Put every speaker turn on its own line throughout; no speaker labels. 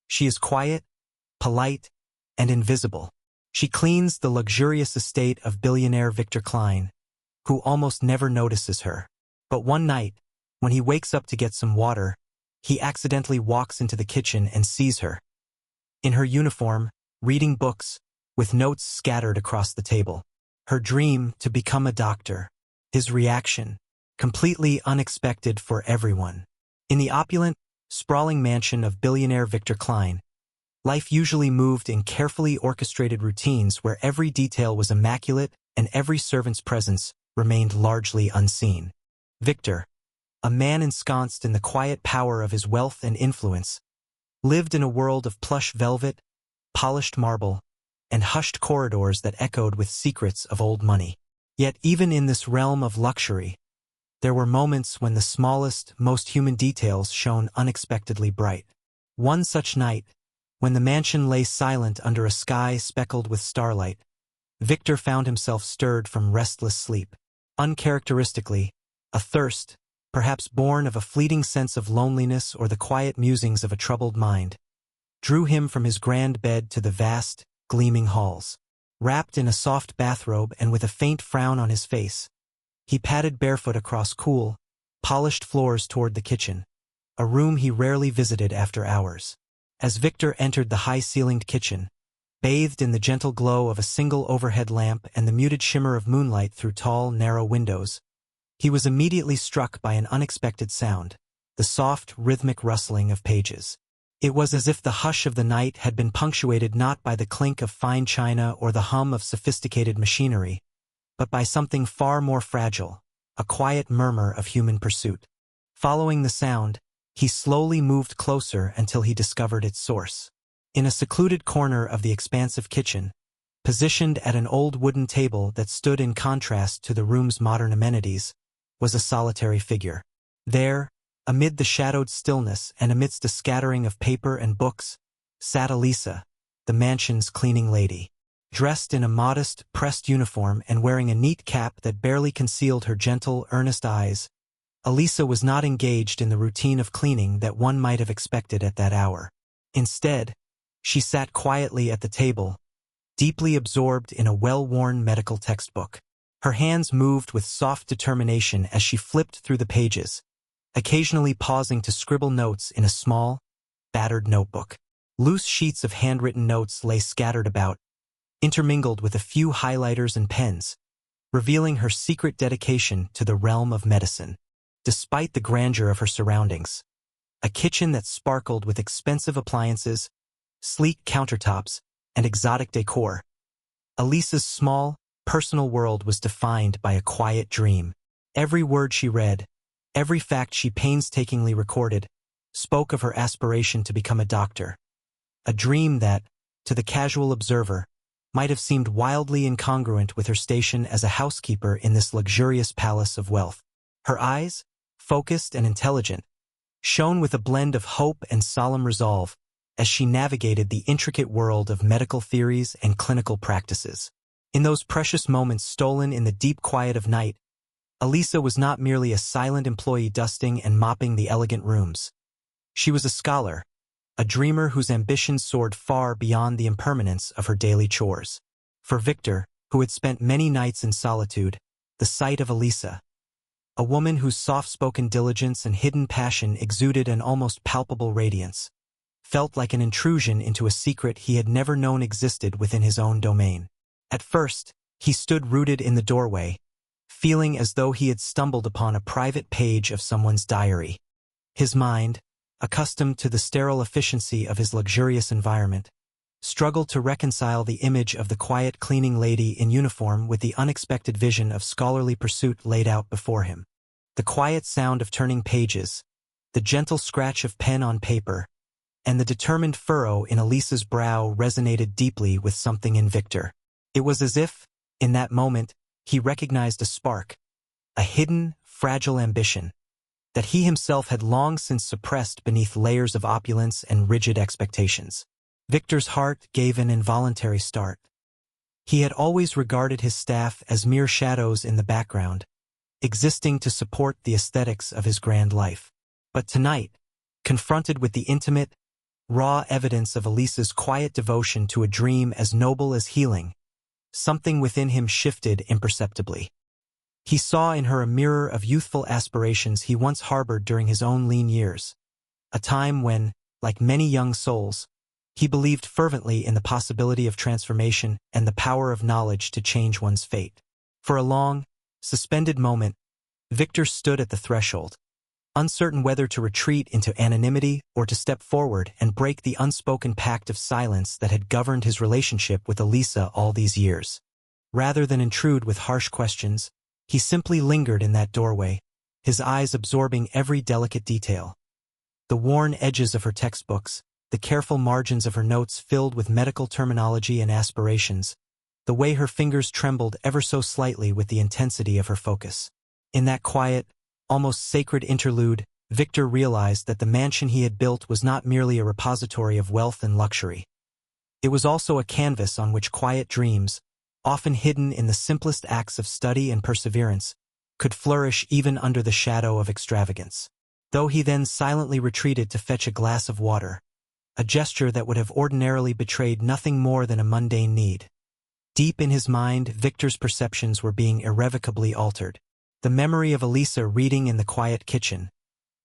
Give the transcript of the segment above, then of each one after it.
She is quiet, polite, and invisible. She cleans the luxurious estate of billionaire Victor Klein, who almost never notices her. But one night, when he wakes up to get some water, he accidentally walks into the kitchen and sees her. In her uniform, reading books, with notes scattered across the table. Her dream to become a doctor. His reaction, completely unexpected for everyone. In the opulent, sprawling mansion of billionaire Victor Klein, life usually moved in carefully orchestrated routines where every detail was immaculate and every servant's presence remained largely unseen. Victor, a man ensconced in the quiet power of his wealth and influence, lived in a world of plush velvet, polished marble, and hushed corridors that echoed with secrets of old money. Yet even in this realm of luxury, there were moments when the smallest, most human details shone unexpectedly bright. One such night, when the mansion lay silent under a sky speckled with starlight, Victor found himself stirred from restless sleep. Uncharacteristically, a thirst, perhaps born of a fleeting sense of loneliness or the quiet musings of a troubled mind, drew him from his grand bed to the vast, gleaming halls. Wrapped in a soft bathrobe and with a faint frown on his face, he padded barefoot across cool, polished floors toward the kitchen, a room he rarely visited after hours. As Victor entered the high-ceilinged kitchen, bathed in the gentle glow of a single overhead lamp and the muted shimmer of moonlight through tall, narrow windows, he was immediately struck by an unexpected sound, the soft, rhythmic rustling of pages. It was as if the hush of the night had been punctuated not by the clink of fine china or the hum of sophisticated machinery, but by something far more fragile, a quiet murmur of human pursuit. Following the sound, he slowly moved closer until he discovered its source. In a secluded corner of the expansive kitchen, positioned at an old wooden table that stood in contrast to the room's modern amenities, was a solitary figure. There, amid the shadowed stillness and amidst a scattering of paper and books, sat Elisa, the mansion's cleaning lady. Dressed in a modest, pressed uniform and wearing a neat cap that barely concealed her gentle, earnest eyes, Elisa was not engaged in the routine of cleaning that one might have expected at that hour. Instead, she sat quietly at the table, deeply absorbed in a well-worn medical textbook. Her hands moved with soft determination as she flipped through the pages, occasionally pausing to scribble notes in a small, battered notebook. Loose sheets of handwritten notes lay scattered about, intermingled with a few highlighters and pens, revealing her secret dedication to the realm of medicine. Despite the grandeur of her surroundings, a kitchen that sparkled with expensive appliances, sleek countertops, and exotic decor, Elisa's small, personal world was defined by a quiet dream. Every word she read, every fact she painstakingly recorded, spoke of her aspiration to become a doctor. A dream that, to the casual observer, might have seemed wildly incongruent with her station as a housekeeper in this luxurious palace of wealth. Her eyes, focused and intelligent, shone with a blend of hope and solemn resolve as she navigated the intricate world of medical theories and clinical practices. In those precious moments stolen in the deep quiet of night, Elisa was not merely a silent employee dusting and mopping the elegant rooms. She was a scholar, a dreamer whose ambitions soared far beyond the impermanence of her daily chores. For Victor, who had spent many nights in solitude, the sight of Elisa, a woman whose soft-spoken diligence and hidden passion exuded an almost palpable radiance, felt like an intrusion into a secret he had never known existed within his own domain. At first, he stood rooted in the doorway, feeling as though he had stumbled upon a private page of someone's diary. His mind, accustomed to the sterile efficiency of his luxurious environment, struggled to reconcile the image of the quiet cleaning lady in uniform with the unexpected vision of scholarly pursuit laid out before him. The quiet sound of turning pages, the gentle scratch of pen on paper, and the determined furrow in Elisa's brow resonated deeply with something in Victor. It was as if, in that moment, he recognized a spark, a hidden, fragile ambition, that he himself had long since suppressed beneath layers of opulence and rigid expectations. Victor's heart gave an involuntary start. He had always regarded his staff as mere shadows in the background, existing to support the aesthetics of his grand life. But tonight, confronted with the intimate, raw evidence of Elisa's quiet devotion to a dream as noble as healing. Something within him shifted imperceptibly. He saw in her a mirror of youthful aspirations he once harbored during his own lean years, a time when, like many young souls, he believed fervently in the possibility of transformation and the power of knowledge to change one's fate. For a long, suspended moment, Victor stood at the threshold, uncertain whether to retreat into anonymity or to step forward and break the unspoken pact of silence that had governed his relationship with Elisa all these years. Rather than intrude with harsh questions, he simply lingered in that doorway, his eyes absorbing every delicate detail. The worn edges of her textbooks, the careful margins of her notes filled with medical terminology and aspirations, the way her fingers trembled ever so slightly with the intensity of her focus. In that quiet, almost sacred interlude, Victor realized that the mansion he had built was not merely a repository of wealth and luxury. It was also a canvas on which quiet dreams, often hidden in the simplest acts of study and perseverance, could flourish even under the shadow of extravagance. Though he then silently retreated to fetch a glass of water, a gesture that would have ordinarily betrayed nothing more than a mundane need. Deep in his mind, Victor's perceptions were being irrevocably altered. The memory of Elisa reading in the quiet kitchen,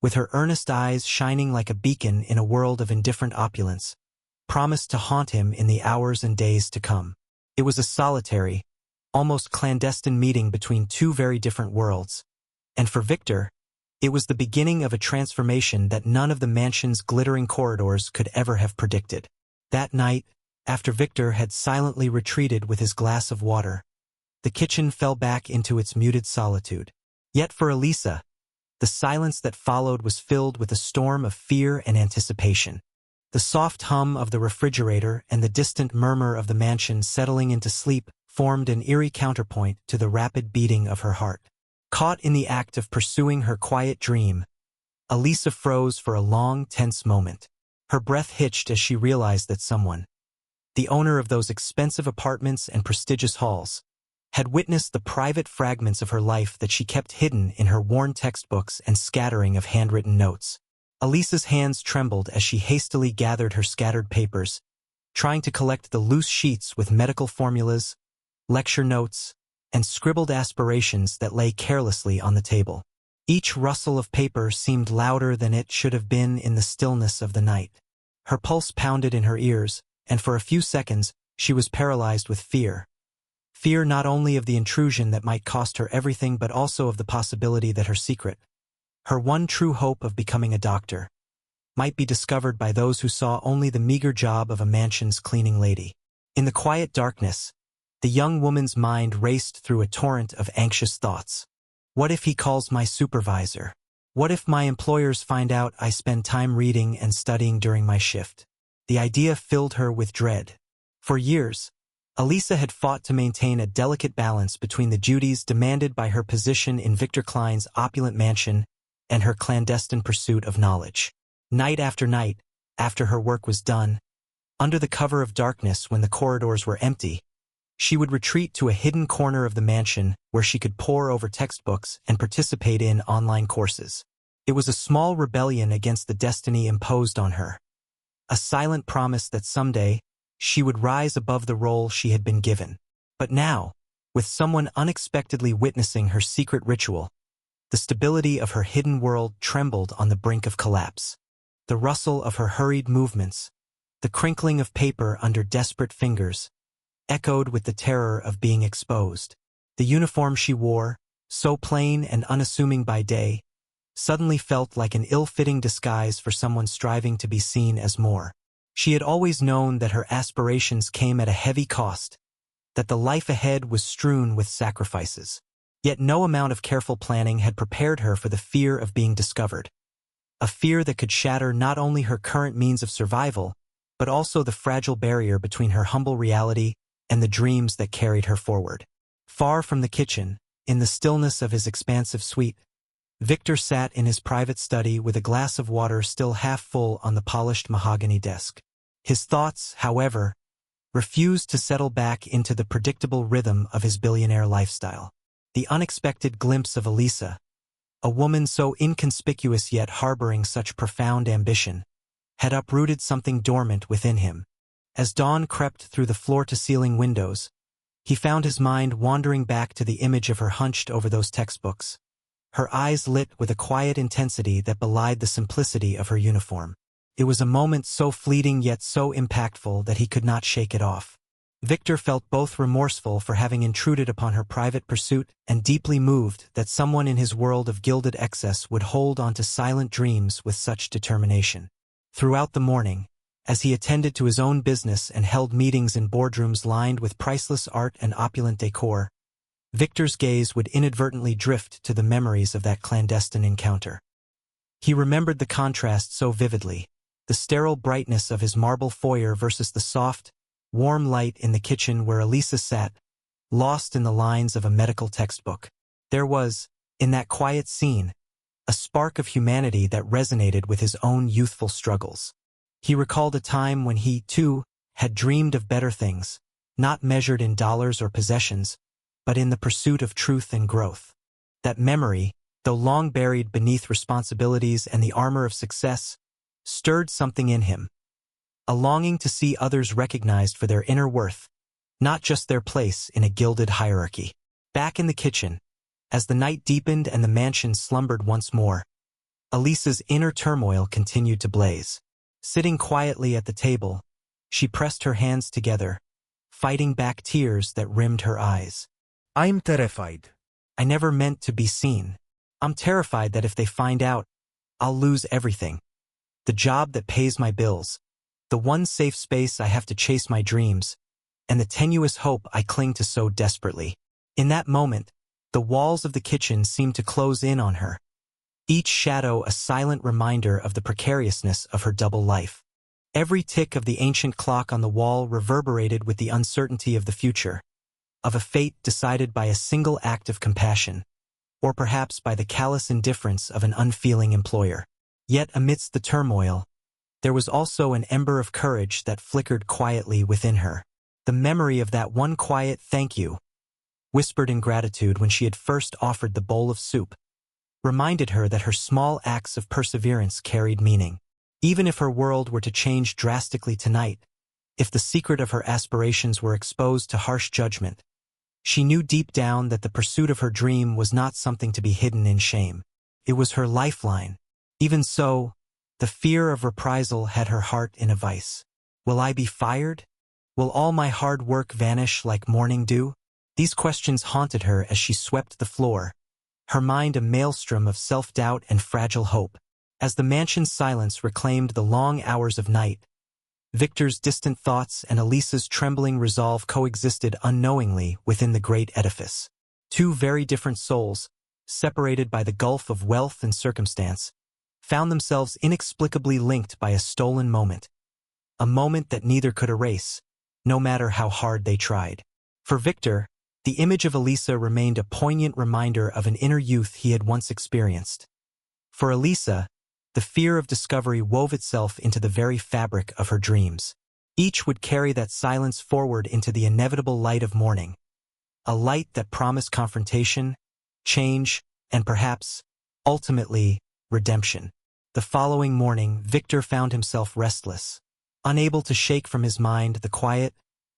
with her earnest eyes shining like a beacon in a world of indifferent opulence, promised to haunt him in the hours and days to come. It was a solitary, almost clandestine meeting between two very different worlds, and for Victor, it was the beginning of a transformation that none of the mansion's glittering corridors could ever have predicted. That night, after Victor had silently retreated with his glass of water, the kitchen fell back into its muted solitude. Yet for Elisa, the silence that followed was filled with a storm of fear and anticipation. The soft hum of the refrigerator and the distant murmur of the mansion settling into sleep formed an eerie counterpoint to the rapid beating of her heart. Caught in the act of pursuing her quiet dream, Elisa froze for a long, tense moment. Her breath hitched as she realized that someone, the owner of those expensive apartments and prestigious halls, had witnessed the private fragments of her life that she kept hidden in her worn textbooks and scattering of handwritten notes. Elisa's hands trembled as she hastily gathered her scattered papers, trying to collect the loose sheets with medical formulas, lecture notes, and scribbled aspirations that lay carelessly on the table. Each rustle of paper seemed louder than it should have been in the stillness of the night. Her pulse pounded in her ears, and for a few seconds she was paralyzed with fear. Fear not only of the intrusion that might cost her everything but also of the possibility that her secret, her one true hope of becoming a doctor, might be discovered by those who saw only the meager job of a mansion's cleaning lady. In the quiet darkness, the young woman's mind raced through a torrent of anxious thoughts. What if he calls my supervisor? What if my employers find out I spend time reading and studying during my shift? The idea filled her with dread. For years, Elisa had fought to maintain a delicate balance between the duties demanded by her position in Victor Klein's opulent mansion and her clandestine pursuit of knowledge. Night after night, after her work was done, under the cover of darkness when the corridors were empty, she would retreat to a hidden corner of the mansion where she could pore over textbooks and participate in online courses. It was a small rebellion against the destiny imposed on her, a silent promise that someday she would rise above the role she had been given. But now, with someone unexpectedly witnessing her secret ritual, the stability of her hidden world trembled on the brink of collapse. The rustle of her hurried movements, the crinkling of paper under desperate fingers, echoed with the terror of being exposed. The uniform she wore, so plain and unassuming by day, suddenly felt like an ill-fitting disguise for someone striving to be seen as more. She had always known that her aspirations came at a heavy cost, that the life ahead was strewn with sacrifices. Yet no amount of careful planning had prepared her for the fear of being discovered, a fear that could shatter not only her current means of survival, but also the fragile barrier between her humble reality and the dreams that carried her forward. Far from the kitchen, in the stillness of his expansive suite, Victor sat in his private study with a glass of water still half full on the polished mahogany desk. His thoughts, however, refused to settle back into the predictable rhythm of his billionaire lifestyle. The unexpected glimpse of Elisa, a woman so inconspicuous yet harboring such profound ambition, had uprooted something dormant within him. As dawn crept through the floor-to-ceiling windows, he found his mind wandering back to the image of her hunched over those textbooks, her eyes lit with a quiet intensity that belied the simplicity of her uniform. It was a moment so fleeting yet so impactful that he could not shake it off. Victor felt both remorseful for having intruded upon her private pursuit and deeply moved that someone in his world of gilded excess would hold on to silent dreams with such determination. Throughout the morning, as he attended to his own business and held meetings in boardrooms lined with priceless art and opulent decor, Victor's gaze would inadvertently drift to the memories of that clandestine encounter. He remembered the contrast so vividly, the sterile brightness of his marble foyer versus the soft, warm light in the kitchen where Elisa sat, lost in the lines of a medical textbook. There was, in that quiet scene, a spark of humanity that resonated with his own youthful struggles. He recalled a time when he, too, had dreamed of better things, not measured in dollars or possessions, but in the pursuit of truth and growth. That memory, though long buried beneath responsibilities and the armor of success, stirred something in him, a longing to see others recognized for their inner worth, not just their place in a gilded hierarchy. Back in the kitchen, as the night deepened and the mansion slumbered once more, Elisa's inner turmoil continued to blaze. Sitting quietly at the table, she pressed her hands together, fighting back tears that rimmed her eyes.
I'm terrified.
I never meant to be seen. I'm terrified that if they find out, I'll lose everything. The job that pays my bills, the one safe space I have to chase my dreams, and the tenuous hope I cling to so desperately. In that moment, the walls of the kitchen seemed to close in on her, each shadow a silent reminder of the precariousness of her double life. Every tick of the ancient clock on the wall reverberated with the uncertainty of the future, of a fate decided by a single act of compassion, or perhaps by the callous indifference of an unfeeling employer. Yet amidst the turmoil, there was also an ember of courage that flickered quietly within her. The memory of that one quiet "thank you," whispered in gratitude when she had first offered the bowl of soup, reminded her that her small acts of perseverance carried meaning. Even if her world were to change drastically tonight, if the secret of her aspirations were exposed to harsh judgment, she knew deep down that the pursuit of her dream was not something to be hidden in shame. It was her lifeline. Even so, the fear of reprisal had her heart in a vice. Will I be fired? Will all my hard work vanish like morning dew? These questions haunted her as she swept the floor, her mind a maelstrom of self-doubt and fragile hope. As the mansion's silence reclaimed the long hours of night, Victor's distant thoughts and Elisa's trembling resolve coexisted unknowingly within the great edifice. Two very different souls, separated by the gulf of wealth and circumstance, found themselves inexplicably linked by a stolen moment, a moment that neither could erase, no matter how hard they tried. For Victor, the image of Elisa remained a poignant reminder of an inner youth he had once experienced. For Elisa, the fear of discovery wove itself into the very fabric of her dreams. Each would carry that silence forward into the inevitable light of morning, a light that promised confrontation, change, and perhaps, ultimately, redemption. The following morning, Victor found himself restless, unable to shake from his mind the quiet,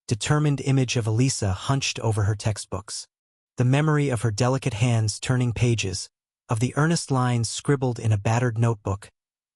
determined image of Elisa hunched over her textbooks. The memory of her delicate hands turning pages, of the earnest lines scribbled in a battered notebook,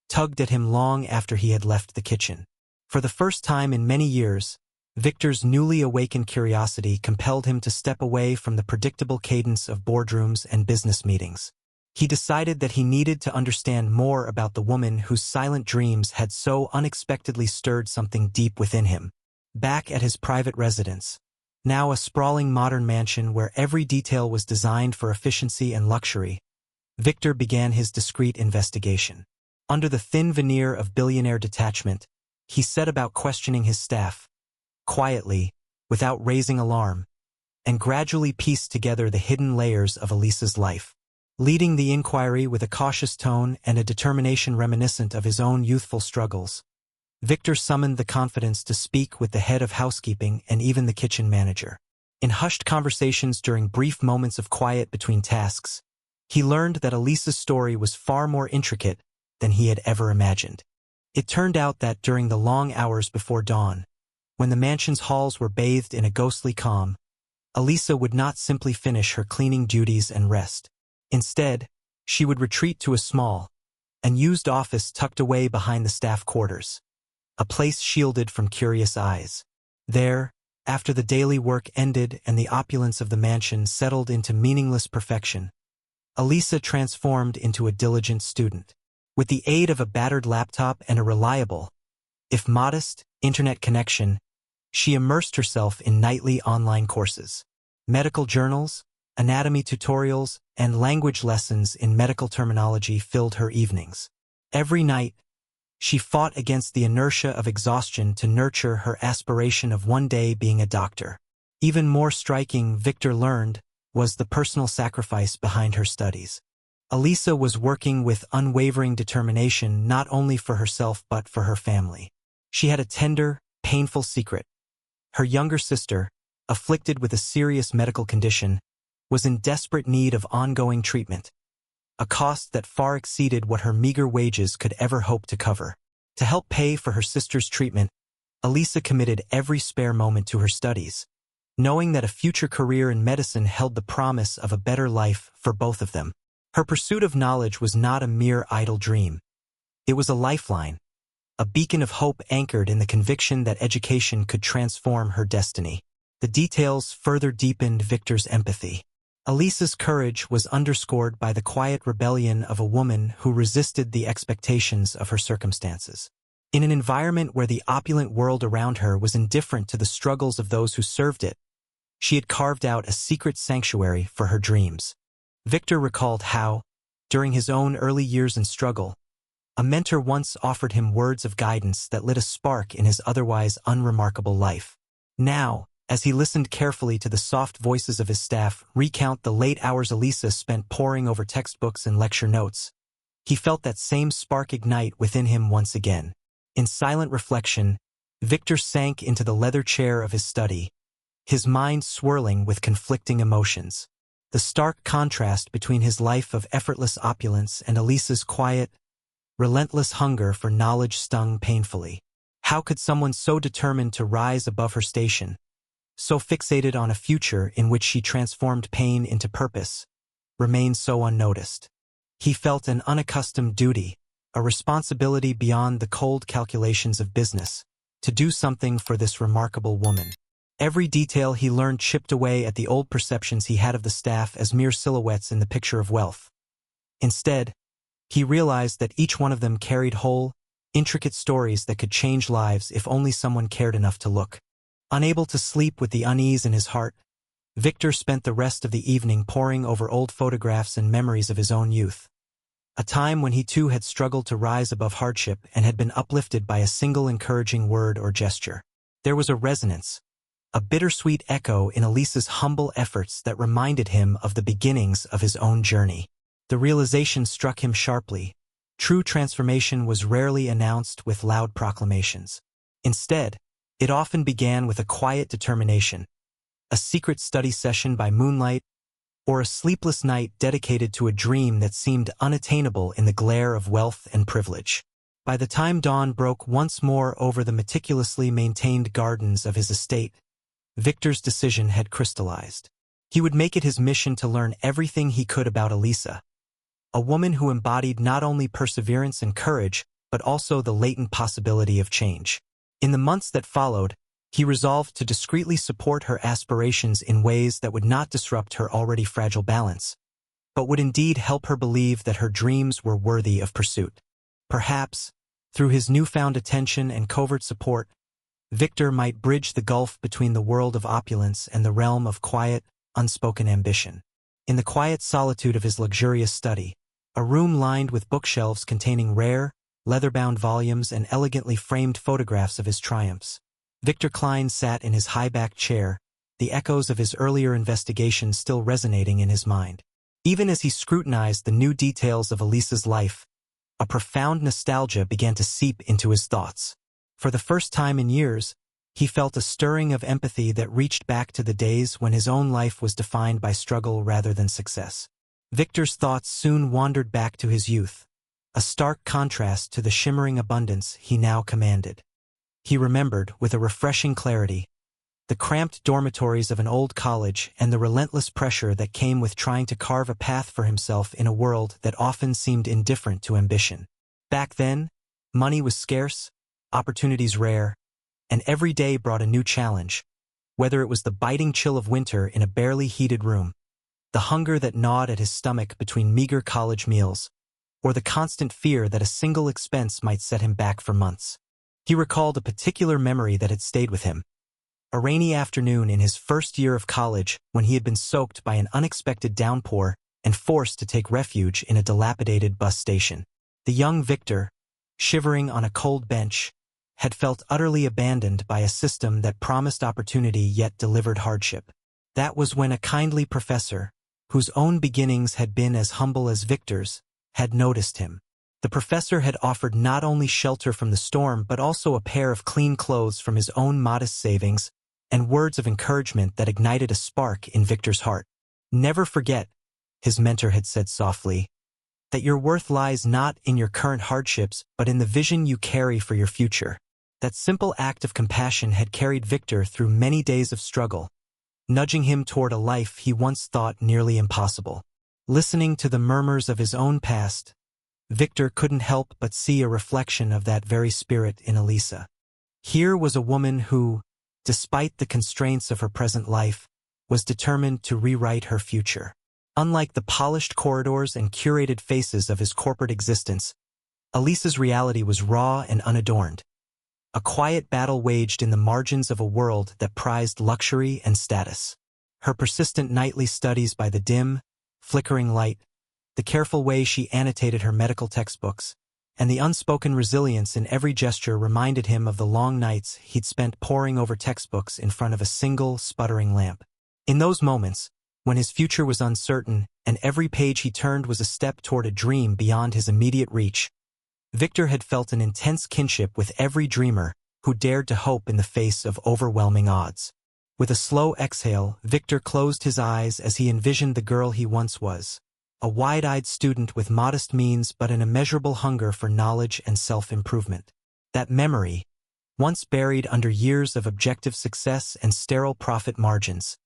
tugged at him long after he had left the kitchen. For the first time in many years, Victor's newly awakened curiosity compelled him to step away from the predictable cadence of boardrooms and business meetings. He decided that he needed to understand more about the woman whose silent dreams had so unexpectedly stirred something deep within him. Back at his private residence, now a sprawling modern mansion where every detail was designed for efficiency and luxury, Victor began his discreet investigation. Under the thin veneer of billionaire detachment, he set about questioning his staff, quietly, without raising alarm, and gradually pieced together the hidden layers of Elisa's life. Leading the inquiry with a cautious tone and a determination reminiscent of his own youthful struggles, Victor summoned the confidence to speak with the head of housekeeping and even the kitchen manager. In hushed conversations during brief moments of quiet between tasks, he learned that Elisa's story was far more intricate than he had ever imagined. It turned out that during the long hours before dawn, when the mansion's halls were bathed in a ghostly calm, Elisa would not simply finish her cleaning duties and rest. Instead, she would retreat to a small, unused office tucked away behind the staff quarters, a place shielded from curious eyes. There, after the daily work ended and the opulence of the mansion settled into meaningless perfection, Elisa transformed into a diligent student. With the aid of a battered laptop and a reliable, if modest, internet connection, she immersed herself in nightly online courses. Medical journals, anatomy tutorials, and language lessons in medical terminology filled her evenings. Every night, she fought against the inertia of exhaustion to nurture her aspiration of one day being a doctor. Even more striking, Victor learned, was the personal sacrifice behind her studies. Elisa was working with unwavering determination not only for herself but for her family. She had a tender, painful secret. Her younger sister, afflicted with a serious medical condition, was in desperate need of ongoing treatment, a cost that far exceeded what her meager wages could ever hope to cover. To help pay for her sister's treatment, Elisa committed every spare moment to her studies, knowing that a future career in medicine held the promise of a better life for both of them. Her pursuit of knowledge was not a mere idle dream. It was a lifeline, a beacon of hope anchored in the conviction that education could transform her destiny. The details further deepened Victor's empathy. Elisa's courage was underscored by the quiet rebellion of a woman who resisted the expectations of her circumstances. In an environment where the opulent world around her was indifferent to the struggles of those who served it, she had carved out a secret sanctuary for her dreams. Victor recalled how, during his own early years in struggle, a mentor once offered him words of guidance that lit a spark in his otherwise unremarkable life. Now, as he listened carefully to the soft voices of his staff recount the late hours Elisa spent poring over textbooks and lecture notes, he felt that same spark ignite within him once again. In silent reflection, Victor sank into the leather chair of his study, his mind swirling with conflicting emotions. The stark contrast between his life of effortless opulence and Elisa's quiet, relentless hunger for knowledge stung painfully. How could someone so determined to rise above her station, so fixated on a future in which she transformed pain into purpose, remain so unnoticed? He felt an unaccustomed duty, a responsibility beyond the cold calculations of business, to do something for this remarkable woman. Every detail he learned chipped away at the old perceptions he had of the staff as mere silhouettes in the picture of wealth. Instead, he realized that each one of them carried whole, intricate stories that could change lives if only someone cared enough to look. Unable to sleep with the unease in his heart, Victor spent the rest of the evening poring over old photographs and memories of his own youth, a time when he too had struggled to rise above hardship and had been uplifted by a single encouraging word or gesture. There was a resonance, a bittersweet echo in Elisa's humble efforts that reminded him of the beginnings of his own journey. The realization struck him sharply. True transformation was rarely announced with loud proclamations. Instead, it often began with a quiet determination, a secret study session by moonlight, or a sleepless night dedicated to a dream that seemed unattainable in the glare of wealth and privilege. By the time dawn broke once more over the meticulously maintained gardens of his estate, Victor's decision had crystallized. He would make it his mission to learn everything he could about Elisa, a woman who embodied not only perseverance and courage, but also the latent possibility of change. In the months that followed, he resolved to discreetly support her aspirations in ways that would not disrupt her already fragile balance, but would indeed help her believe that her dreams were worthy of pursuit. Perhaps, through his newfound attention and covert support, Victor might bridge the gulf between the world of opulence and the realm of quiet, unspoken ambition. In the quiet solitude of his luxurious study, a room lined with bookshelves containing rare, leather-bound volumes and elegantly framed photographs of his triumphs, Victor Klein sat in his high-backed chair, the echoes of his earlier investigations still resonating in his mind. Even as he scrutinized the new details of Elisa's life, a profound nostalgia began to seep into his thoughts. For the first time in years, he felt a stirring of empathy that reached back to the days when his own life was defined by struggle rather than success. Victor's thoughts soon wandered back to his youth, a stark contrast to the shimmering abundance he now commanded. He remembered, with a refreshing clarity, the cramped dormitories of an old college and the relentless pressure that came with trying to carve a path for himself in a world that often seemed indifferent to ambition. Back then, money was scarce, opportunities rare, and every day brought a new challenge, whether it was the biting chill of winter in a barely heated room, the hunger that gnawed at his stomach between meager college meals, or the constant fear that a single expense might set him back for months. He recalled a particular memory that had stayed with him. A rainy afternoon in his first year of college when he had been soaked by an unexpected downpour and forced to take refuge in a dilapidated bus station. The young Victor, shivering on a cold bench, had felt utterly abandoned by a system that promised opportunity yet delivered hardship. That was when a kindly professor, whose own beginnings had been as humble as Victor's, had noticed him. The professor had offered not only shelter from the storm but also a pair of clean clothes from his own modest savings and words of encouragement that ignited a spark in Victor's heart. "Never forget," his mentor had said softly, "that your worth lies not in your current hardships but in the vision you carry for your future." That simple act of compassion had carried Victor through many days of struggle, nudging him toward a life he once thought nearly impossible. Listening to the murmurs of his own past, Victor couldn't help but see a reflection of that very spirit in Elisa. Here was a woman who, despite the constraints of her present life, was determined to rewrite her future. Unlike the polished corridors and curated faces of his corporate existence, Elisa's reality was raw and unadorned. A quiet battle waged in the margins of a world that prized luxury and status. Her persistent nightly studies by the dim, flickering light, the careful way she annotated her medical textbooks, and the unspoken resilience in every gesture reminded him of the long nights he'd spent poring over textbooks in front of a single, sputtering lamp. In those moments, when his future was uncertain and every page he turned was a step toward a dream beyond his immediate reach, Victor had felt an intense kinship with every dreamer who dared to hope in the face of overwhelming odds. With a slow exhale, Victor closed his eyes as he envisioned the girl he once was, a wide-eyed student with modest means but an immeasurable hunger for knowledge and self-improvement. That memory, once buried under years of objective success and sterile profit margins,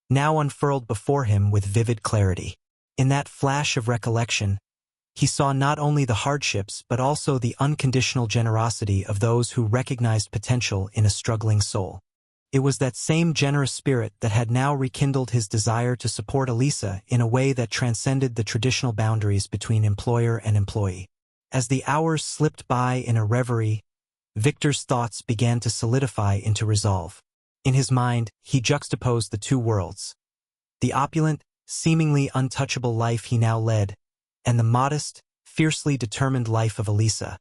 now unfurled before him with vivid clarity. In that flash of recollection, he saw not only the hardships but also the unconditional generosity of those who recognized potential in a struggling soul. It was that same generous spirit that had now rekindled his desire to support Elisa in a way that transcended the traditional boundaries between employer and employee. As the hours slipped by in a reverie, Victor's thoughts began to solidify into resolve. In his mind, he juxtaposed the two worlds: the opulent, seemingly untouchable life he now led, and the modest, fiercely determined life of Elisa,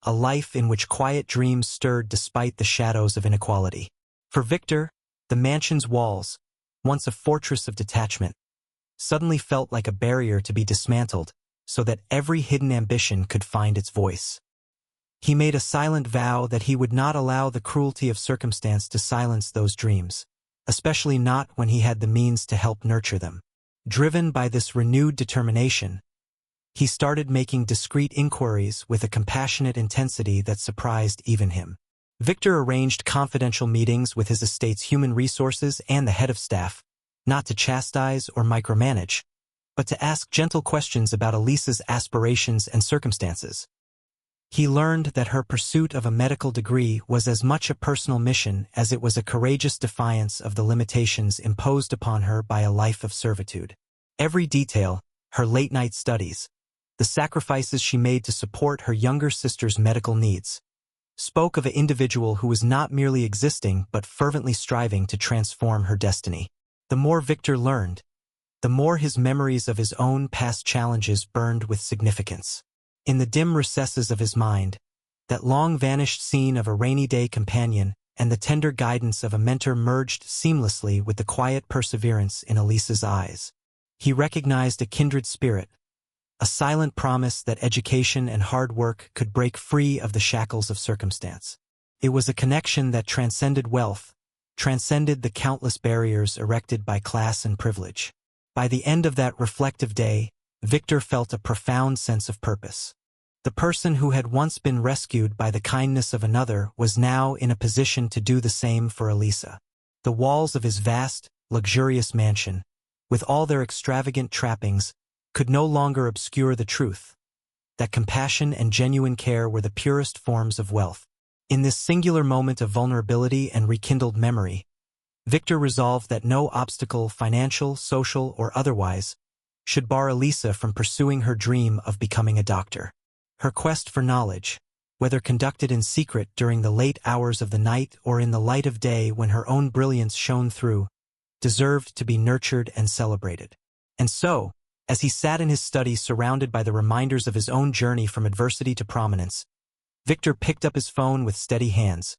a life in which quiet dreams stirred despite the shadows of inequality. For Victor, the mansion's walls, once a fortress of detachment, suddenly felt like a barrier to be dismantled so that every hidden ambition could find its voice. He made a silent vow that he would not allow the cruelty of circumstance to silence those dreams, especially not when he had the means to help nurture them. Driven by this renewed determination, he started making discreet inquiries with a compassionate intensity that surprised even him. Victor arranged confidential meetings with his estate's human resources and the head of staff, not to chastise or micromanage, but to ask gentle questions about Elisa's aspirations and circumstances. He learned that her pursuit of a medical degree was as much a personal mission as it was a courageous defiance of the limitations imposed upon her by a life of servitude. Every detail, her late-night studies, the sacrifices she made to support her younger sister's medical needs, spoke of an individual who was not merely existing but fervently striving to transform her destiny. The more Victor learned, the more his memories of his own past challenges burned with significance. In the dim recesses of his mind, that long-vanished scene of a rainy-day companion and the tender guidance of a mentor merged seamlessly with the quiet perseverance in Elisa's eyes. He recognized a kindred spirit, a silent promise that education and hard work could break free of the shackles of circumstance. It was a connection that transcended wealth, transcended the countless barriers erected by class and privilege. By the end of that reflective day, Victor felt a profound sense of purpose. The person who had once been rescued by the kindness of another was now in a position to do the same for Elisa. The walls of his vast, luxurious mansion, with all their extravagant trappings, could no longer obscure the truth that compassion and genuine care were the purest forms of wealth. In this singular moment of vulnerability and rekindled memory, Victor resolved that no obstacle, financial, social, or otherwise, should bar Elisa from pursuing her dream of becoming a doctor. Her quest for knowledge, whether conducted in secret during the late hours of the night or in the light of day when her own brilliance shone through, deserved to be nurtured and celebrated. And so, as he sat in his study surrounded by the reminders of his own journey from adversity to prominence, Victor picked up his phone with steady hands,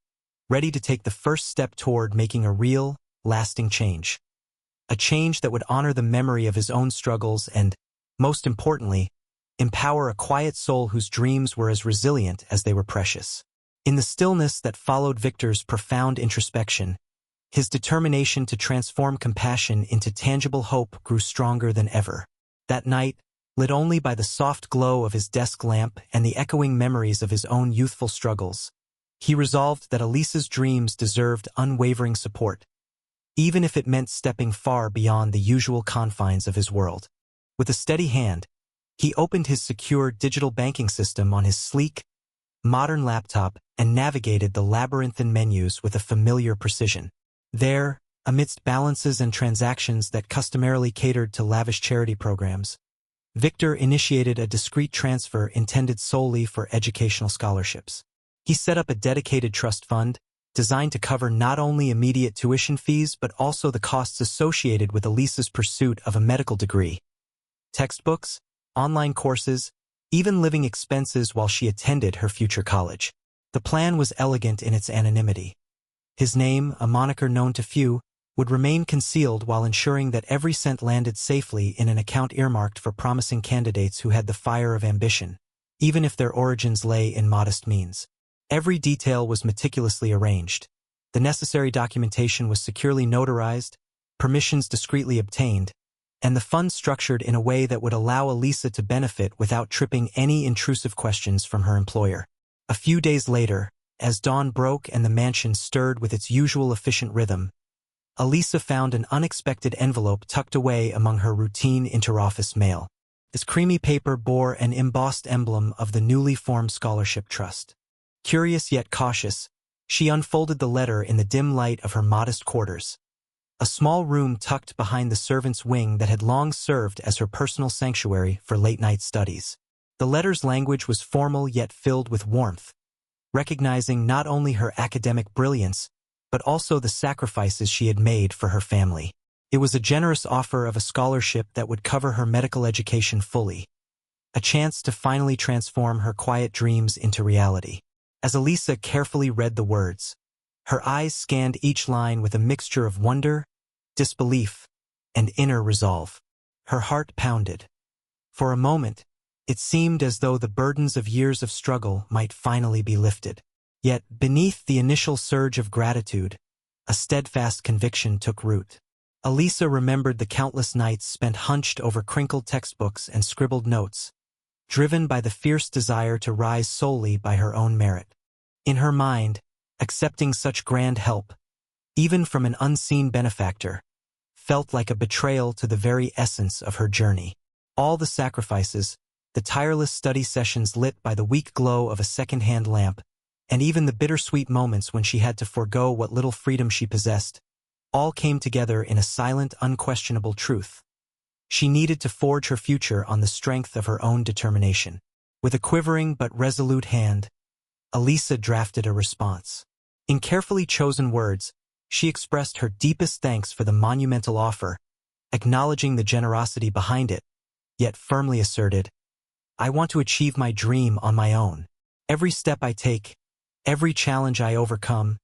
ready to take the first step toward making a real, lasting change. A change that would honor the memory of his own struggles and, most importantly, empower a quiet soul whose dreams were as resilient as they were precious. In the stillness that followed Victor's profound introspection, his determination to transform compassion into tangible hope grew stronger than ever. That night, lit only by the soft glow of his desk lamp and the echoing memories of his own youthful struggles, he resolved that Elisa's dreams deserved unwavering support, even if it meant stepping far beyond the usual confines of his world. With a steady hand, he opened his secure digital banking system on his sleek, modern laptop and navigated the labyrinthine menus with a familiar precision. There, amidst balances and transactions that customarily catered to lavish charity programs, Victor initiated a discreet transfer intended solely for educational scholarships. He set up a dedicated trust fund, designed to cover not only immediate tuition fees but also the costs associated with Elisa's pursuit of a medical degree. Textbooks, online courses, even living expenses while she attended her future college. The plan was elegant in its anonymity. His name, a moniker known to few, would remain concealed while ensuring that every cent landed safely in an account earmarked for promising candidates who had the fire of ambition, even if their origins lay in modest means. Every detail was meticulously arranged. The necessary documentation was securely notarized, permissions discreetly obtained, and the fund structured in a way that would allow Elisa to benefit without tripping any intrusive questions from her employer. A few days later, as dawn broke and the mansion stirred with its usual efficient rhythm, Elisa found an unexpected envelope tucked away among her routine interoffice mail. This creamy paper bore an embossed emblem of the newly formed scholarship trust. Curious yet cautious, she unfolded the letter in the dim light of her modest quarters, a small room tucked behind the servant's wing that had long served as her personal sanctuary for late-night studies. The letter's language was formal yet filled with warmth, recognizing not only her academic brilliance, but also the sacrifices she had made for her family. It was a generous offer of a scholarship that would cover her medical education fully, a chance to finally transform her quiet dreams into reality. As Elisa carefully read the words, her eyes scanned each line with a mixture of wonder, disbelief, and inner resolve. Her heart pounded. For a moment, it seemed as though the burdens of years of struggle might finally be lifted. Yet, beneath the initial surge of gratitude, a steadfast conviction took root. Elisa remembered the countless nights spent hunched over crinkled textbooks and scribbled notes, driven by the fierce desire to rise solely by her own merit. In her mind, accepting such grand help, even from an unseen benefactor, felt like a betrayal to the very essence of her journey. All the sacrifices, the tireless study sessions lit by the weak glow of a second-hand lamp, and even the bittersweet moments when she had to forego what little freedom she possessed, all came together in a silent, unquestionable truth. She needed to forge her future on the strength of her own determination. With a quivering but resolute hand, Elisa drafted a response. In carefully chosen words, she expressed her deepest thanks for the monumental offer, acknowledging the generosity behind it, yet firmly asserted, "I want to achieve my dream on my own. Every step I take, every challenge I overcome,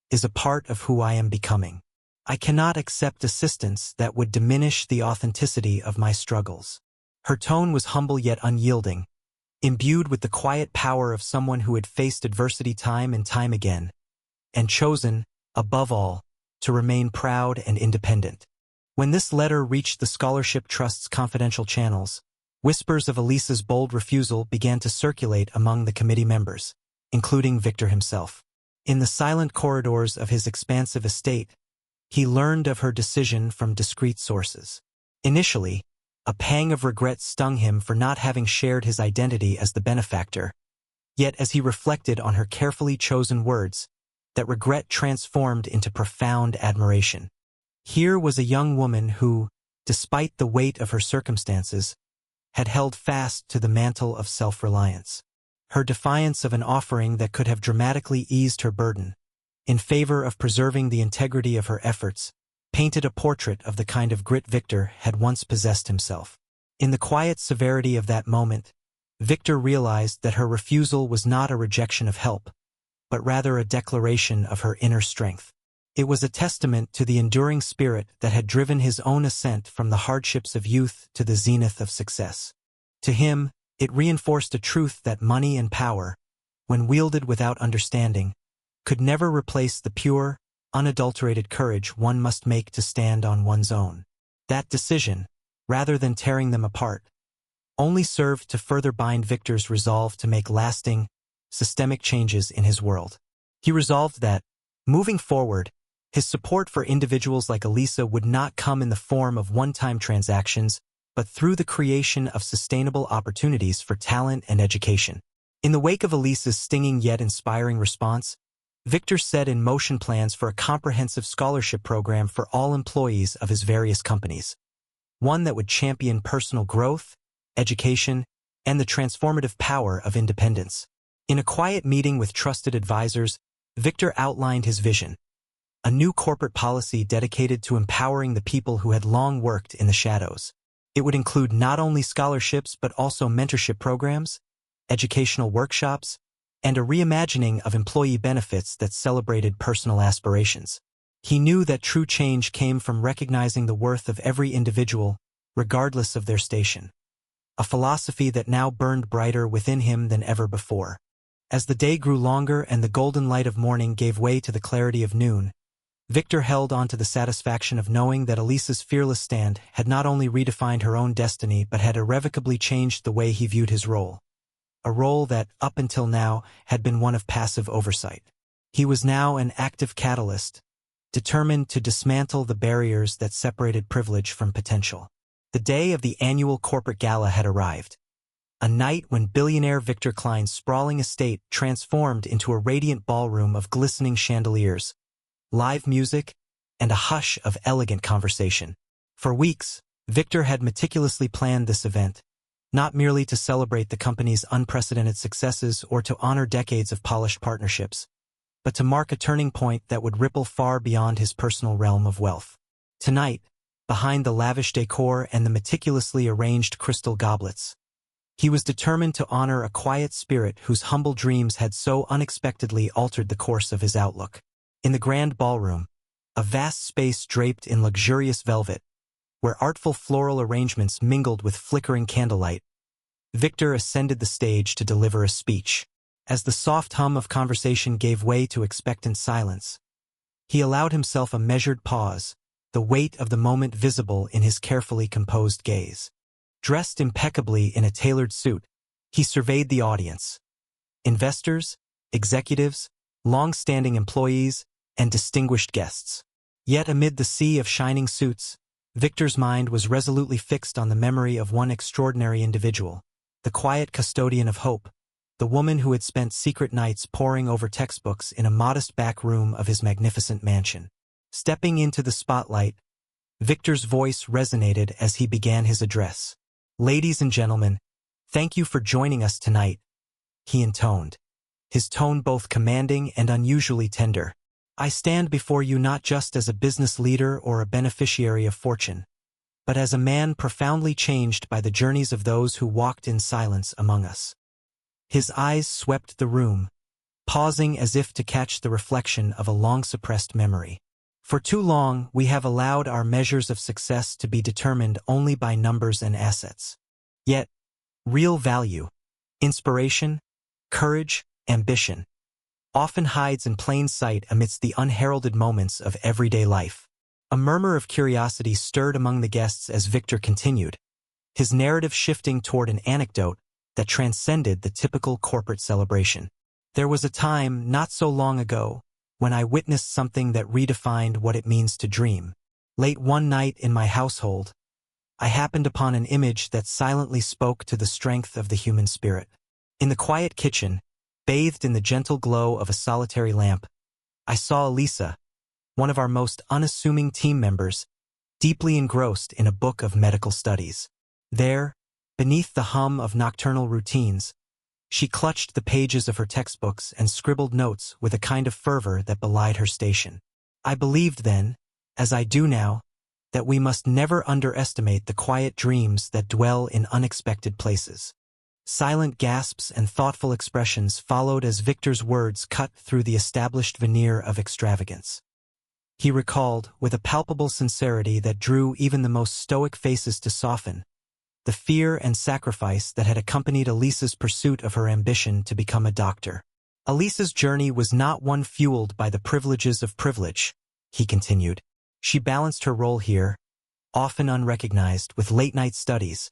is a part of who I am becoming. I cannot accept assistance that would diminish the authenticity of my struggles." Her tone was humble yet unyielding, imbued with the quiet power of someone who had faced adversity time and time again, and chosen, above all, to remain proud and independent. When this letter reached the Scholarship Trust's confidential channels, Whispers of Elisa's bold refusal began to circulate among the committee members, including Victor himself. In the silent corridors of his expansive estate, he learned of her decision from discreet sources. Initially, a pang of regret stung him for not having shared his identity as the benefactor. Yet as he reflected on her carefully chosen words, that regret transformed into profound admiration. Here was a young woman who, despite the weight of her circumstances, had held fast to the mantle of self-reliance. Her defiance of an offering that could have dramatically eased her burden, in favor of preserving the integrity of her efforts, painted a portrait of the kind of grit Victor had once possessed himself. In the quiet severity of that moment, Victor realized that her refusal was not a rejection of help, but rather a declaration of her inner strength. It was a testament to the enduring spirit that had driven his own ascent from the hardships of youth to the zenith of success. To him, it reinforced a truth that money and power, when wielded without understanding, could never replace the pure, unadulterated courage one must make to stand on one's own. That decision, rather than tearing them apart, only served to further bind Victor's resolve to make lasting, systemic changes in his world. He resolved that, moving forward, his support for individuals like Elisa would not come in the form of one-time transactions, but through the creation of sustainable opportunities for talent and education. In the wake of Elisa's stinging yet inspiring response, Victor set in motion plans for a comprehensive scholarship program for all employees of his various companies. One that would champion personal growth, education, and the transformative power of independence. In a quiet meeting with trusted advisors, Victor outlined his vision. A new corporate policy dedicated to empowering the people who had long worked in the shadows. It would include not only scholarships but also mentorship programs, educational workshops, and a reimagining of employee benefits that celebrated personal aspirations. He knew that true change came from recognizing the worth of every individual, regardless of their station. A philosophy that now burned brighter within him than ever before. As the day grew longer and the golden light of morning gave way to the clarity of noon, Victor held on to the satisfaction of knowing that Elisa's fearless stand had not only redefined her own destiny but had irrevocably changed the way he viewed his role. A role that, up until now, had been one of passive oversight. He was now an active catalyst, determined to dismantle the barriers that separated privilege from potential. The day of the annual corporate gala had arrived. A night when billionaire Victor Klein's sprawling estate transformed into a radiant ballroom of glistening chandeliers, live music, and a hush of elegant conversation. For weeks, Victor had meticulously planned this event, not merely to celebrate the company's unprecedented successes or to honor decades of polished partnerships, but to mark a turning point that would ripple far beyond his personal realm of wealth. Tonight, behind the lavish decor and the meticulously arranged crystal goblets, he was determined to honor a quiet spirit whose humble dreams had so unexpectedly altered the course of his outlook. In the grand ballroom, a vast space draped in luxurious velvet, where artful floral arrangements mingled with flickering candlelight, Victor ascended the stage to deliver a speech. As the soft hum of conversation gave way to expectant silence, he allowed himself a measured pause, the weight of the moment visible in his carefully composed gaze. Dressed impeccably in a tailored suit, he surveyed the audience. Investors, executives, long-standing employees, and distinguished guests. Yet amid the sea of shining suits, Victor's mind was resolutely fixed on the memory of one extraordinary individual, the quiet custodian of hope, the woman who had spent secret nights poring over textbooks in a modest back room of his magnificent mansion. Stepping into the spotlight, Victor's voice resonated as he began his address. "Ladies and gentlemen, thank you for joining us tonight," he intoned, his tone both commanding and unusually tender. "I stand before you not just as a business leader or a beneficiary of fortune, but as a man profoundly changed by the journeys of those who walked in silence among us." His eyes swept the room, pausing as if to catch the reflection of a long-suppressed memory. "For too long, we have allowed our measures of success to be determined only by numbers and assets. Yet, real value, inspiration, courage, ambition, often hides in plain sight amidst the unheralded moments of everyday life." A murmur of curiosity stirred among the guests as Victor continued, his narrative shifting toward an anecdote that transcended the typical corporate celebration. There was a time, not so long ago, when I witnessed something that redefined what it means to dream. Late one night in my household, I happened upon an image that silently spoke to the strength of the human spirit. In the quiet kitchen, bathed in the gentle glow of a solitary lamp, I saw Elisa, one of our most unassuming team members, deeply engrossed in a book of medical studies. There, beneath the hum of nocturnal routines, she clutched the pages of her textbooks and scribbled notes with a kind of fervor that belied her station. I believed then, as I do now, that we must never underestimate the quiet dreams that dwell in unexpected places. Silent gasps and thoughtful expressions followed as Victor's words cut through the established veneer of extravagance. He recalled, with a palpable sincerity that drew even the most stoic faces to soften, the fear and sacrifice that had accompanied Elisa's pursuit of her ambition to become a doctor. Elisa's journey was not one fueled by the privileges of privilege, he continued. She balanced her role here, often unrecognized, with late-night studies,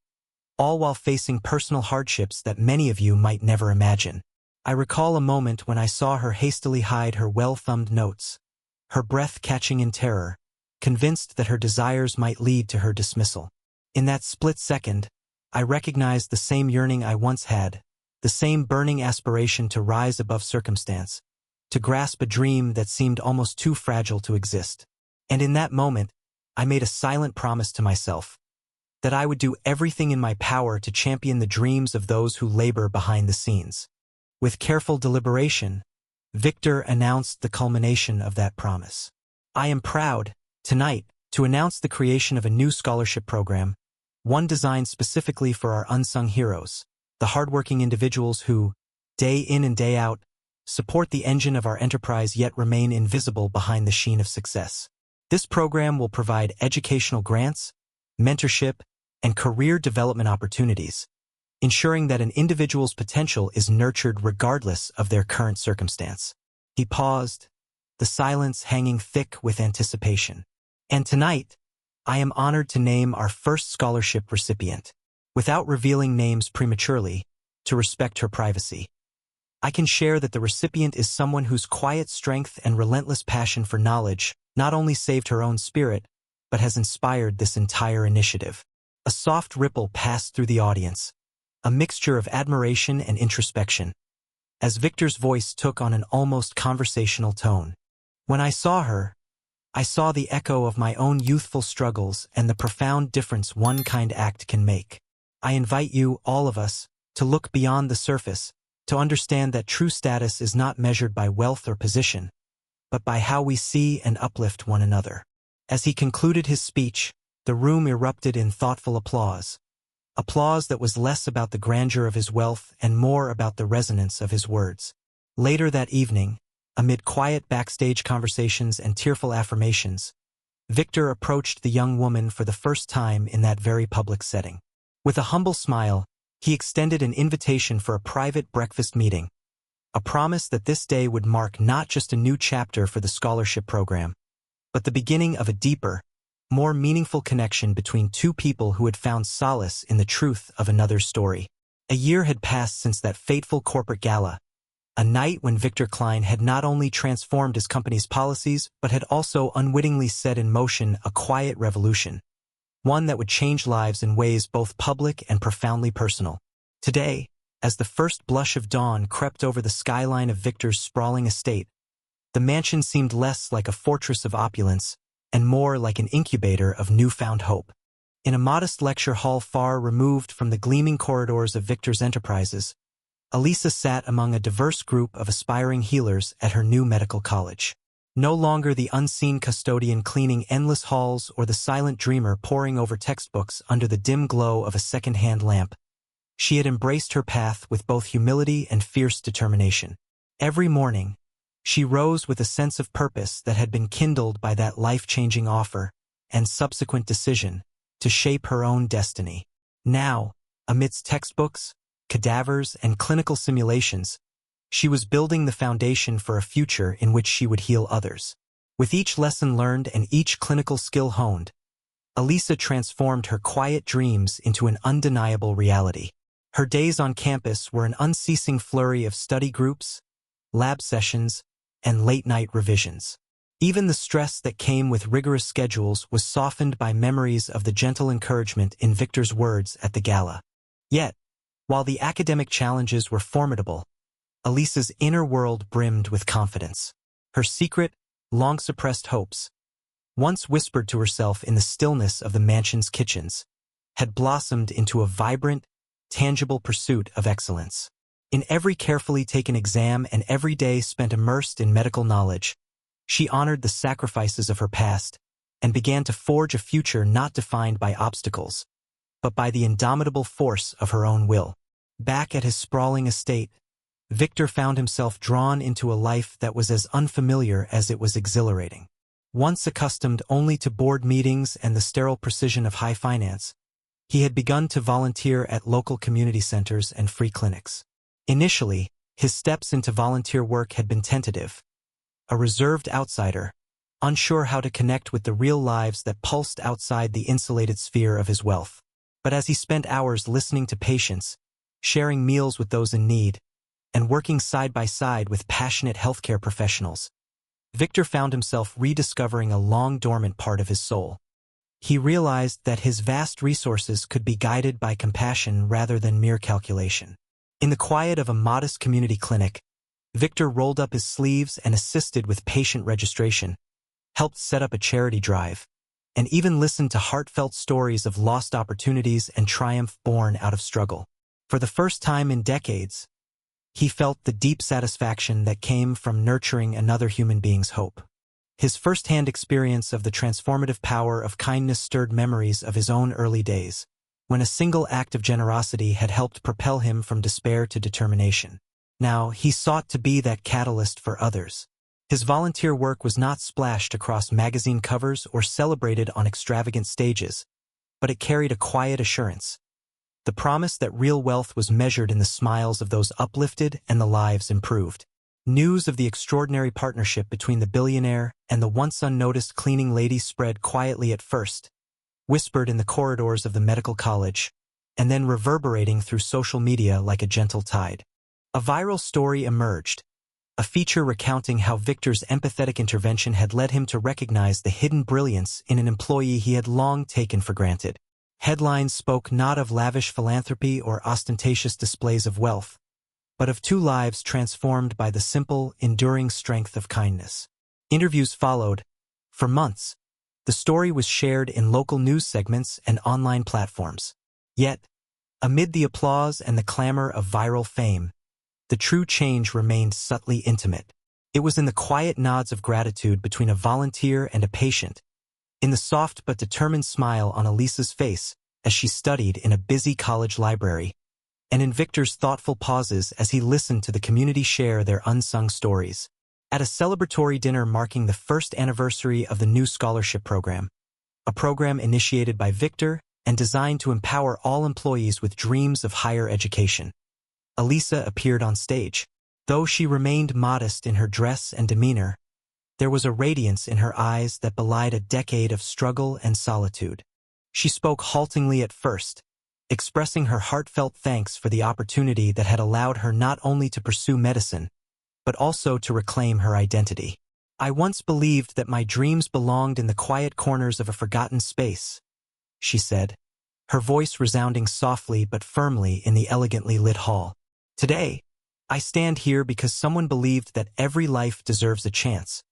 all while facing personal hardships that many of you might never imagine. I recall a moment when I saw her hastily hide her well-thumbed notes, her breath catching in terror, convinced that her desires might lead to her dismissal. In that split second, I recognized the same yearning I once had, the same burning aspiration to rise above circumstance, to grasp a dream that seemed almost too fragile to exist. And in that moment, I made a silent promise to myself that I would do everything in my power to champion the dreams of those who labor behind the scenes. With careful deliberation, Victor announced the culmination of that promise. I am proud, tonight, to announce the creation of a new scholarship program, one designed specifically for our unsung heroes, the hardworking individuals who, day in and day out, support the engine of our enterprise yet remain invisible behind the sheen of success. This program will provide educational grants, mentorship, and career development opportunities, ensuring that an individual's potential is nurtured regardless of their current circumstance. He paused, the silence hanging thick with anticipation. And tonight, I am honored to name our first scholarship recipient. Without revealing names prematurely, to respect her privacy, I can share that the recipient is someone whose quiet strength and relentless passion for knowledge not only saved her own spirit, but has inspired this entire initiative. A soft ripple passed through the audience, a mixture of admiration and introspection, as Victor's voice took on an almost conversational tone. When I saw her, I saw the echo of my own youthful struggles and the profound difference one kind act can make. I invite you, all of us, to look beyond the surface, to understand that true status is not measured by wealth or position, but by how we see and uplift one another. As he concluded his speech, the room erupted in thoughtful applause. Applause that was less about the grandeur of his wealth and more about the resonance of his words. Later that evening, amid quiet backstage conversations and tearful affirmations, Victor approached the young woman for the first time in that very public setting. With a humble smile, he extended an invitation for a private breakfast meeting, a promise that this day would mark not just a new chapter for the scholarship program, but the beginning of a deeper, more meaningful connection between two people who had found solace in the truth of another's story. A year had passed since that fateful corporate gala, a night when Victor Klein had not only transformed his company's policies but had also unwittingly set in motion a quiet revolution, one that would change lives in ways both public and profoundly personal. Today, as the first blush of dawn crept over the skyline of Victor's sprawling estate, the mansion seemed less like a fortress of opulence and more like an incubator of newfound hope. In a modest lecture hall far removed from the gleaming corridors of Victor's enterprises, Elisa sat among a diverse group of aspiring healers at her new medical college. No longer the unseen custodian cleaning endless halls or the silent dreamer poring over textbooks under the dim glow of a second-hand lamp, she had embraced her path with both humility and fierce determination. Every morning, she rose with a sense of purpose that had been kindled by that life-changing offer and subsequent decision to shape her own destiny. Now, amidst textbooks, cadavers, and clinical simulations, she was building the foundation for a future in which she would heal others. With each lesson learned and each clinical skill honed, Elisa transformed her quiet dreams into an undeniable reality. Her days on campus were an unceasing flurry of study groups, lab sessions, and late-night revisions. Even the stress that came with rigorous schedules was softened by memories of the gentle encouragement in Victor's words at the gala. Yet, while the academic challenges were formidable, Elisa's inner world brimmed with confidence. Her secret, long-suppressed hopes, once whispered to herself in the stillness of the mansion's kitchens, had blossomed into a vibrant, tangible pursuit of excellence. In every carefully taken exam and every day spent immersed in medical knowledge, she honored the sacrifices of her past and began to forge a future not defined by obstacles, but by the indomitable force of her own will. Back at his sprawling estate, Victor found himself drawn into a life that was as unfamiliar as it was exhilarating. Once accustomed only to board meetings and the sterile precision of high finance, he had begun to volunteer at local community centers and free clinics. Initially, his steps into volunteer work had been tentative, a reserved outsider, unsure how to connect with the real lives that pulsed outside the insulated sphere of his wealth. But as he spent hours listening to patients, sharing meals with those in need, and working side by side with passionate healthcare professionals, Victor found himself rediscovering a long-dormant part of his soul. He realized that his vast resources could be guided by compassion rather than mere calculation. In the quiet of a modest community clinic, Victor rolled up his sleeves and assisted with patient registration, helped set up a charity drive, and even listened to heartfelt stories of lost opportunities and triumph born out of struggle. For the first time in decades, he felt the deep satisfaction that came from nurturing another human being's hope. His first-hand experience of the transformative power of kindness stirred memories of his own early days, when a single act of generosity had helped propel him from despair to determination. Now, he sought to be that catalyst for others. His volunteer work was not splashed across magazine covers or celebrated on extravagant stages, but it carried a quiet assurance, the promise that real wealth was measured in the smiles of those uplifted and the lives improved. News of the extraordinary partnership between the billionaire and the once unnoticed cleaning lady spread quietly at first, whispered in the corridors of the medical college, and then reverberating through social media like a gentle tide. A viral story emerged, a feature recounting how Victor's empathetic intervention had led him to recognize the hidden brilliance in an employee he had long taken for granted. Headlines spoke not of lavish philanthropy or ostentatious displays of wealth, but of two lives transformed by the simple, enduring strength of kindness. Interviews followed. For months, the story was shared in local news segments and online platforms. Yet, amid the applause and the clamor of viral fame, the true change remained subtly intimate. It was in the quiet nods of gratitude between a volunteer and a patient, in the soft but determined smile on Elisa's face as she studied in a busy college library, and in Victor's thoughtful pauses as he listened to the community share their unsung stories. At a celebratory dinner marking the first anniversary of the new scholarship program, a program initiated by Victor and designed to empower all employees with dreams of higher education, Elisa appeared on stage. Though she remained modest in her dress and demeanor, there was a radiance in her eyes that belied a decade of struggle and solitude. She spoke haltingly at first, expressing her heartfelt thanks for the opportunity that had allowed her not only to pursue medicine, but also to reclaim her identity. "I once believed that my dreams belonged in the quiet corners of a forgotten space," she said, her voice resounding softly but firmly in the elegantly lit hall. "Today, I stand here because someone believed that every life deserves a chance,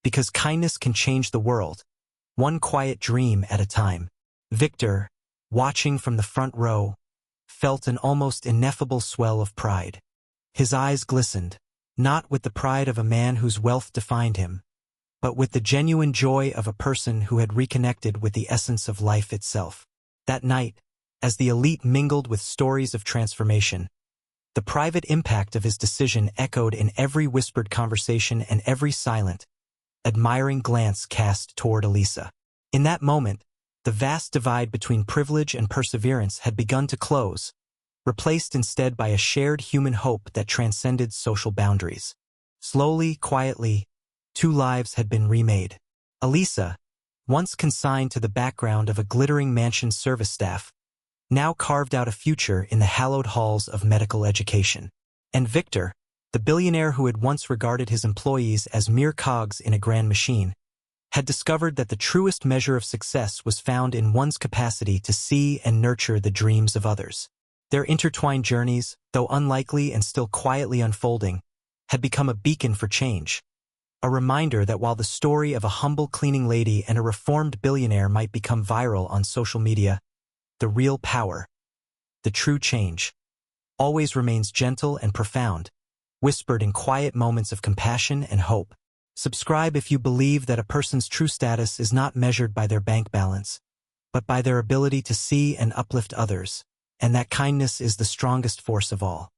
because kindness can change the world, one quiet dream at a time." Victor, watching from the front row, felt an almost ineffable swell of pride. His eyes glistened, not with the pride of a man whose wealth defined him, but with the genuine joy of a person who had reconnected with the essence of life itself. That night, as the elite mingled with stories of transformation, the private impact of his decision echoed in every whispered conversation and every silent, admiring glance cast toward Elisa. In that moment, the vast divide between privilege and perseverance had begun to close, replaced instead by a shared human hope that transcended social boundaries. Slowly, quietly, two lives had been remade. Elisa, once consigned to the background of a glittering mansion service staff, now carved out a future in the hallowed halls of medical education. And Victor, the billionaire who had once regarded his employees as mere cogs in a grand machine, had discovered that the truest measure of success was found in one's capacity to see and nurture the dreams of others. Their intertwined journeys, though unlikely and still quietly unfolding, had become a beacon for change, a reminder that while the story of a humble cleaning lady and a reformed billionaire might become viral on social media, the real power, the true change, always remains gentle and profound, whispered in quiet moments of compassion and hope. Subscribe if you believe that a person's true status is not measured by their bank balance, but by their ability to see and uplift others, and that kindness is the strongest force of all.